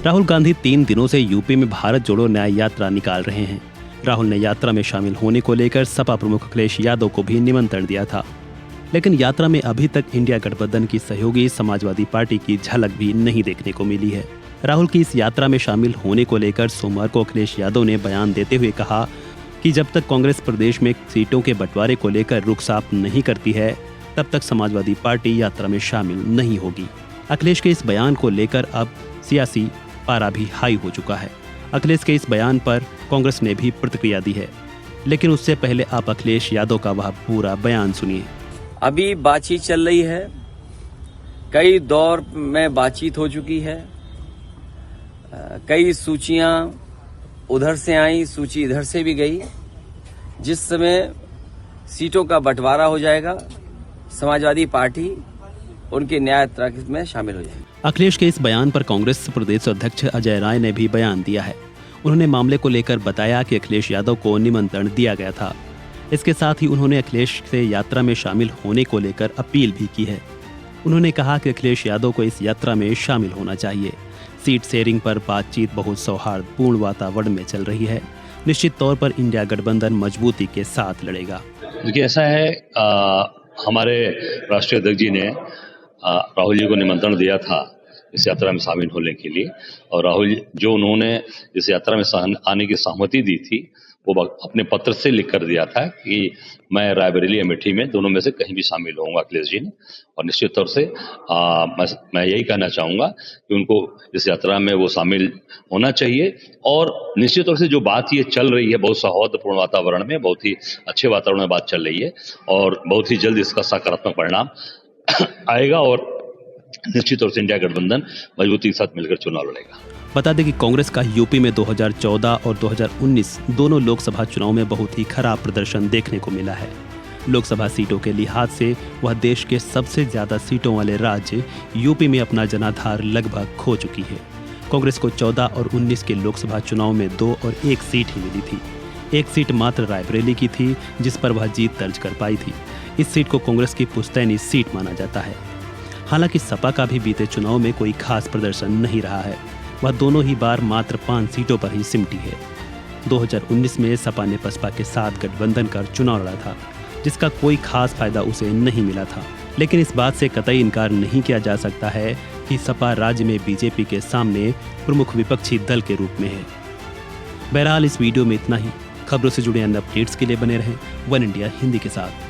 राहुल गांधी 3 दिनों से यूपी में भारत जोड़ो न्याय यात्रा निकाल रहे हैं। राहुल ने यात्रा में शामिल होने को लेकर सपा प्रमुख अखिलेश यादव को भी निमंत्रण दिया था, लेकिन यात्रा में अभी तक इंडिया गठबंधन की सहयोगी समाजवादी पार्टी की झलक भी नहीं देखने को मिली है। राहुल की इस यात्रा में शामिल होने को लेकर सोमवार को अखिलेश यादव ने बयान देते हुए कहा कि जब तक कांग्रेस प्रदेश में सीटों के बंटवारे को लेकर रुख साफ नहीं करती है, तब तक समाजवादी पार्टी यात्रा में शामिल नहीं होगी। अखिलेश के इस बयान को लेकर अब सियासी पारा भी हाई हो चुका है। अखिलेश के इस बयान पर कांग्रेस ने भी प्रतिक्रिया दी है, लेकिन उससे पहले आप अखिलेश यादव का वह पूरा बयान सुनिए। अभी बातचीत चल रही है, कई दौर में बातचीत हो चुकी है, कई सूचियां उधर से आई, सूची इधर से भी गई। जिस समय सीटों का बंटवारा हो जाएगा, समाजवादी पार्टी उनके न्याय यात्रा में शामिल हो जाएगी। अखिलेश के इस बयान पर कांग्रेस प्रदेश अध्यक्ष अजय राय ने भी बयान दिया है। उन्होंने मामले को लेकर बताया कि अखिलेश यादव को निमंत्रण दिया गया था। इसके साथ ही उन्होंने अखिलेश से यात्रा में शामिल होने को लेकर अपील भी की है। उन्होंने कहा कि अखिलेश यादव को इस यात्रा में शामिल होना चाहिए। सीट शेयरिंग पर बातचीत बहुत सौहार्दपूर्ण वातावरण में चल रही है। निश्चित तौर पर इंडिया गठबंधन मजबूती के साथ लड़ेगा। देखिए, ऐसा है, हमारे राष्ट्रीय अध्यक्ष जी ने राहुल जी को निमंत्रण दिया था इस यात्रा में शामिल होने के लिए, और राहुल जो उन्होंने इस यात्रा में आने की सहमति दी थी, वो अपने पत्र से लिख कर दिया था कि मैं रायबरेली अमेठी में दोनों में से कहीं भी शामिल होऊंगा, अखिलेश जी ने। और निश्चित तौर से मैं यही कहना चाहूंगा कि उनको इस यात्रा में वो शामिल होना चाहिए। और निश्चित तौर से जो बात ये चल रही है, बहुत सौहार्दपूर्ण वातावरण में, बहुत ही अच्छे वातावरण में बात चल रही है, और बहुत ही जल्द इसका सकारात्मक परिणाम आएगा, और निश्चित तौर से इंडिया गठबंधन मजबूती के साथ मिलकर चुनाव लड़ेगा। बता दें कि कांग्रेस का यूपी में 2014 और 2019 दोनों लोकसभा चुनाव में बहुत ही खराब प्रदर्शन देखने को मिला है। लोकसभा सीटों के लिहाज से वह देश के सबसे ज्यादा सीटों वाले राज्य यूपी में अपना जनाधार लगभग खो चुकी है। कांग्रेस को 14 और 19 के लोकसभा चुनाव में 2 और 1 सीट ही मिली थी। 1 सीट मात्र रायबरेली की थी, जिस पर वह जीत दर्ज कर पाई थी। इस सीट को कांग्रेस की पुश्तैनी सीट माना जाता है। हालांकि सपा का भी बीते चुनाव में कोई खास प्रदर्शन नहीं रहा है। वह दोनों ही बार मात्र 5 सीटों पर ही सिमटी है। 2019 में सपा ने बसपा के साथ गठबंधन कर चुनाव लड़ा था, जिसका कोई खास फायदा उसे नहीं मिला था। लेकिन इस बात से कतई इनकार नहीं किया जा सकता है कि सपा राज्य में बीजेपी के सामने प्रमुख विपक्षी दल के रूप में है। बहरहाल इस वीडियो में इतना ही। खबरों से जुड़े अन्य अपडेट्स के लिए बने रहें वन इंडिया हिंदी के साथ।